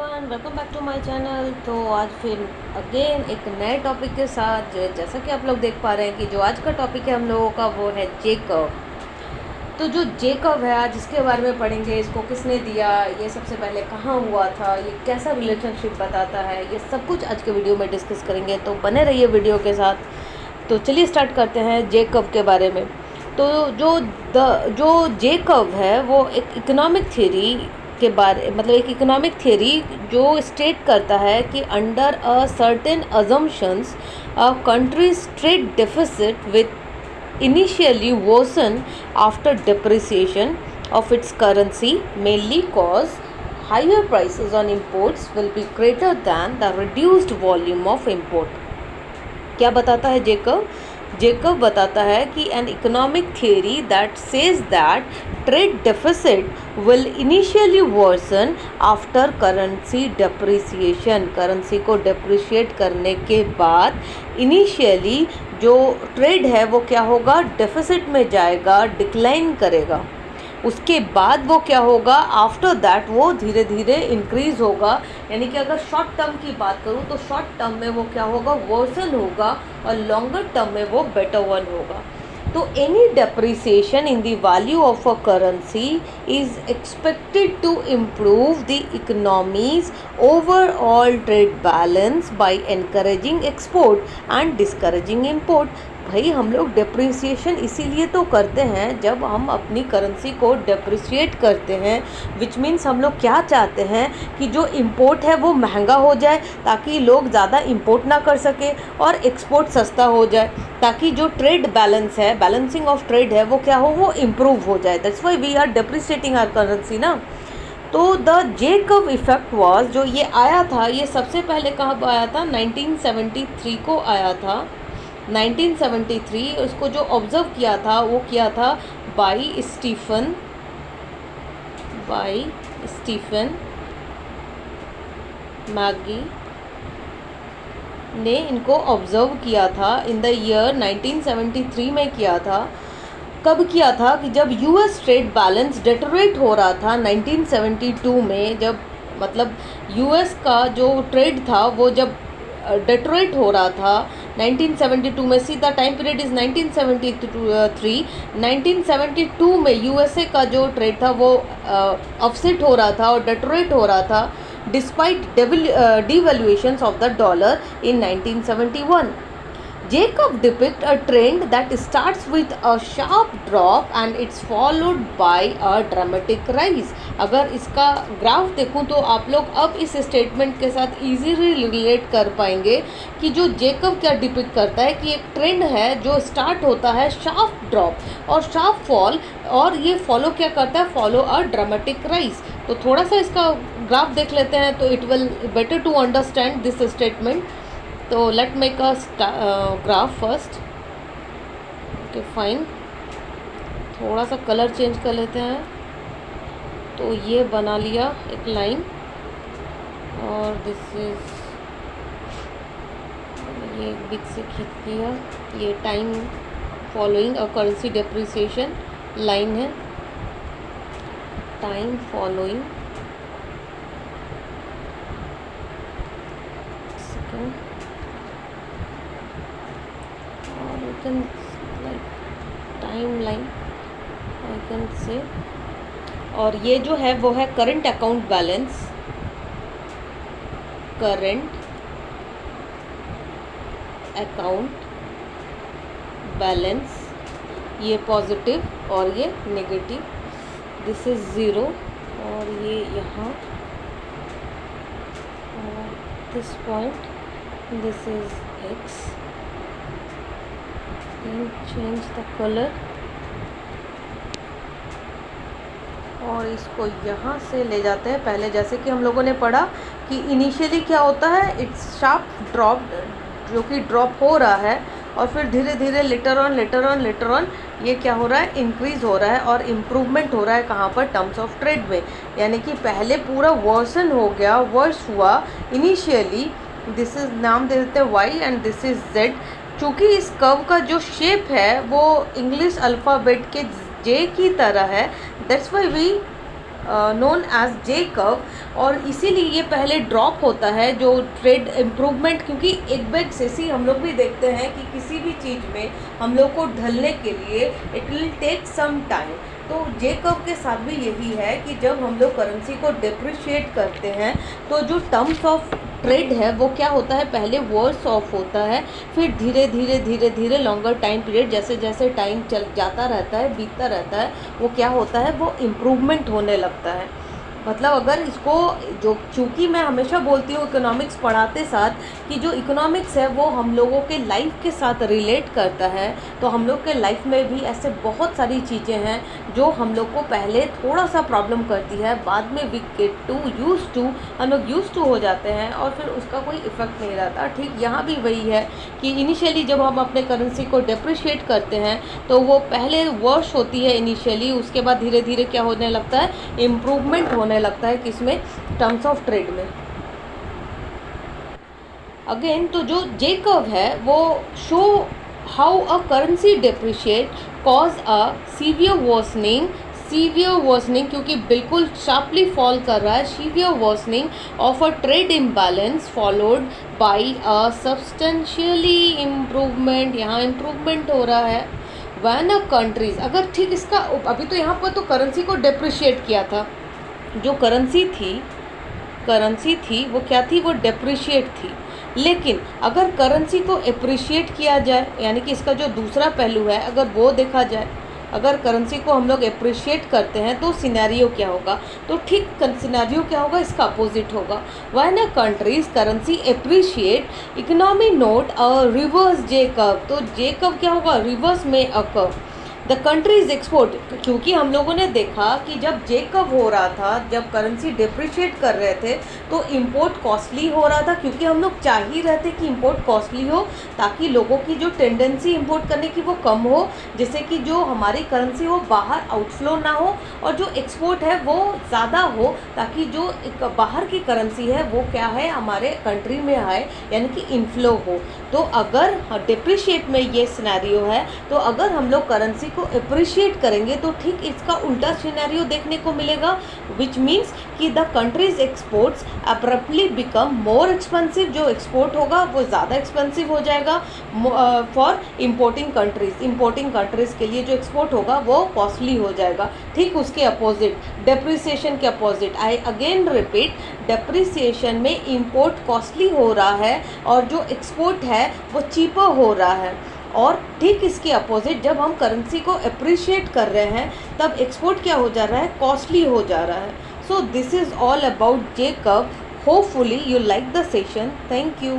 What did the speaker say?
Everyone, welcome back to my channel. तो आज फिर अगेन एक नए टॉपिक के साथ जैसा कि आप लोग देख पा रहे हैं कि जो आज का टॉपिक है हम लोगों का वो है जे कर्व। तो जो जे कर्व है आज इसके बारे में पढ़ेंगे, इसको किसने दिया, ये सबसे पहले कहाँ हुआ था, ये कैसा रिलेशनशिप बताता है, ये सब कुछ आज के वीडियो में डिस्कस करेंगे। तो बने रहिए वीडियो के साथ। तो चलिए स्टार्ट करते हैं जे कर्व के बारे में। तो जो जे कर्व है वो एक इकोनॉमिक थ्योरी के बारे मतलब एक इकोनॉमिक थ्योरी जो स्टेट करता है कि under a certain assumptions a countries trade deficit with initially worsen after depreciation of its currency mainly cause higher prices on imports will be greater than the reduced volume of import। क्या बताता है Jacob? Jacob बताता है कि an economic theory that says that trade deficit will initially worsen after currency depreciation. Currency को depreciate करने के बाद इनिशियली जो ट्रेड है वो क्या होगा, डेफिसिट में जाएगा, डिक्लाइन करेगा। उसके बाद वो क्या होगा, आफ्टर दैट वो धीरे धीरे इंक्रीज होगा। यानी कि अगर शॉर्ट टर्म की बात करूँ तो शॉर्ट टर्म में वो क्या होगा, वर्सन होगा, और लॉन्गर टर्म में वो बेटर वन होगा। तो any depreciation in the value of a currency is expected to improve the economy's overall trade balance by encouraging export and discouraging import. भाई हम लोग डेप्रिसिएशन इसीलिए तो करते हैं जब हम अपनी करेंसी को डेप्रिशिएट करते हैं, विच मीन्स हम लोग क्या चाहते हैं कि जो इंपोर्ट है वो महंगा हो जाए ताकि लोग ज़्यादा इंपोर्ट ना कर सके, और एक्सपोर्ट सस्ता हो जाए ताकि जो ट्रेड बैलेंस है, बैलेंसिंग ऑफ ट्रेड है, वो क्या हो, वो इम्प्रूव हो जाए। That's why we are depreciating our currency ना। तो the J curve effect was, जो ये आया था, ये सबसे पहले कहाँ आया था, 1973 को आया था। 1973 उसको जो ऑब्जर्व किया था वो किया था बाई स्टीफन मैगी ने इनको ऑब्जर्व किया था इन द ईयर 1973 में किया था। कब किया था कि जब यूएस ट्रेड बैलेंस डिटोरेट हो रहा था 1972 में, जब मतलब यूएस का जो ट्रेड था वो जब डिटोरेट हो रहा था 1972 में। See the time period is 1973। 1972 में यूएसए का जो ट्रेड था वो ऑफसेट हो रहा था और डिटोरेट हो रहा था despite devaluations of the dollar in 1971. Jacob depicts a trend that starts with a sharp drop and it's followed by a dramatic rise। अगर इसका ग्राफ देखूं तो आप लोग अब इस स्टेटमेंट के साथ इजीली रिलेट कर पाएंगे कि जो जेकब क्या डिपिक्ट करता है कि एक ट्रेंड है जो स्टार्ट होता है शार्प ड्रॉप और शार्प फॉल, और ये फॉलो क्या करता है, फॉलो अ ड्रामेटिक राइज। तो थोड़ा सा इसका ग्राफ देख लेते हैं तो it will better to understand this statement. तो let make a graph first. Okay fine, थोड़ा सा कलर चेंज कर लेते हैं। तो ये बना लिया एक लाइन, और दिस इज ये बिग से खींच लिया। ये time following a currency depreciation line है, time following second, or you can like timeline I can say। और ये जो है वो है current account balance, current account balance, ये पॉजिटिव और ये नेगेटिव। दिस इज ज़ीरो और ये यहाँ, और this point, this is x. Change the colour, और इसको यहाँ से ले जाते हैं। पहले जैसे कि हम लोगों ने पढ़ा कि इनिशियली क्या होता है, इट्स शार्प ड्रॉप, जो कि ड्रॉप हो रहा है, और फिर धीरे धीरे लेटर ऑन ये क्या हो रहा है, इंक्रीज़ हो रहा है और इम्प्रूवमेंट हो रहा है। कहाँ पर, टर्म्स ऑफ ट्रेड में। यानी कि पहले पूरा वर्सन हो गया, वर्स हुआ इनिशियली। दिस इज नाम दे देते हैं Y and this is Z. चूँकि इस कर्व का जो शेप है वो इंग्लिश अल्फ़ाबेट के जे की तरह है, that's why we known as J curve, और इसीलिए ये पहले ड्रॉप होता है जो ट्रेड इम्प्रूवमेंट, क्योंकि एक बैग से ही हम लोग भी देखते हैं कि किसी भी चीज़ में हम लोग को ढलने के लिए it will take some time. तो जे कर्व के साथ भी यही है कि जब हम लोग करेंसी को डिप्रिशिएट करते हैं तो जो टर्म्स ऑफ ट्रेड है वो क्या होता है, पहले वर्स ऑफ होता है, फिर धीरे धीरे धीरे धीरे लॉन्गर टाइम पीरियड, जैसे जैसे टाइम चल जाता रहता है, बीतता रहता है, वो क्या होता है, वो इम्प्रूवमेंट होने लगता है। मतलब अगर इसको जो, चूँकि मैं हमेशा बोलती हूँ इकोनॉमिक्स पढ़ाते साथ कि जो इकोनॉमिक्स है वो हम लोगों के लाइफ के साथ रिलेट करता है, तो हम लोग के लाइफ में भी ऐसे बहुत सारी चीज़ें हैं जो हम लोग को पहले थोड़ा सा प्रॉब्लम करती है, बाद में we get to use to, हम लोग यूज टू हो जाते हैं और फिर उसका कोई इफ़ेक्ट नहीं रहता। ठीक यहाँ भी वही है कि इनिशियली जब हम अपने करेंसी को डिप्रिशिएट करते हैं तो वो पहले वर्ष होती है इनिशियली, उसके बाद धीरे धीरे क्या होने लगता है, इम्प्रूवमेंट होने लगता है, किसमें, टर्म्स ऑफ ट्रेड में। अगेन तो जो जे कर्व है वो show how a currency depreciate cause a severe worsening, क्योंकि बिल्कुल शार्पली फॉल कर रहा है, severe worsening of a trade imbalance followed by a substantially improvement, यहाँ इम्प्रूवमेंट हो रहा है। व्हेन अ कंट्रीज, अगर ठीक इसका अभी तो यहाँ पर तो करेंसी को डिप्रिशिएट किया था, जो करेंसी थी वो क्या थी, वो डेप्रिशिएट थी। लेकिन अगर करेंसी को एप्रिशिएट किया जाए, यानी कि इसका जो दूसरा पहलू है अगर वो देखा जाए, अगर करेंसी को हम लोग एप्रिशिएट करते हैं तो सिनेरियो क्या होगा, तो ठीक सिनेरियो क्या होगा, इसका अपोजिट होगा। When a countries currency appreciate economy note a reverse J curve, तो जे कर्व क्या होगा, रिवर्स में a curve. The countries export, क्योंकि हम लोगों ने देखा कि जब जे कर्व हो रहा था, जब करेंसी डिप्रिशिएट कर रहे थे तो इंपोर्ट कॉस्टली हो रहा था, क्योंकि हम लोग चाह ही रहे थे कि इंपोर्ट कॉस्टली हो ताकि लोगों की जो टेंडेंसी इंपोर्ट करने की वो कम हो, जिससे कि जो हमारी करेंसी हो बाहर आउटफ्लो ना हो और जो एक्सपोर्ट है वो ज़्यादा हो, ताकि जो एक बाहर की करेंसी है वो क्या है, हमारे कंट्री में आए, यानी कि इनफ्लो हो। तो अगर डिप्रिशिएट में ये सिनेरियो है, तो अगर हम लोग करेंसी को अप्रिशिएट करेंगे तो ठीक इसका उल्टा सिनेरियो देखने को मिलेगा, विच मीन्स कि the countries exports abruptly become more expensive, जो एक्सपोर्ट होगा वो ज़्यादा एक्सपेंसिव हो जाएगा फॉर इम्पोर्टिंग कंट्रीज़ के लिए जो एक्सपोर्ट होगा वो कॉस्टली हो जाएगा। ठीक उसके अपोजिट, डेप्रिसिएशन के opposite, I again repeat, depreciation में इम्पोर्ट कॉस्टली हो रहा है और जो एक्सपोर्ट है वो चीपर हो रहा है। और ठीक इसके अपोजिट, जब हम करेंसी को अप्रिशिएट कर रहे हैं तब एक्सपोर्ट क्या हो जा रहा है, कॉस्टली हो जा रहा है। So this is all about J curve. Hopefully you like the session. Thank you.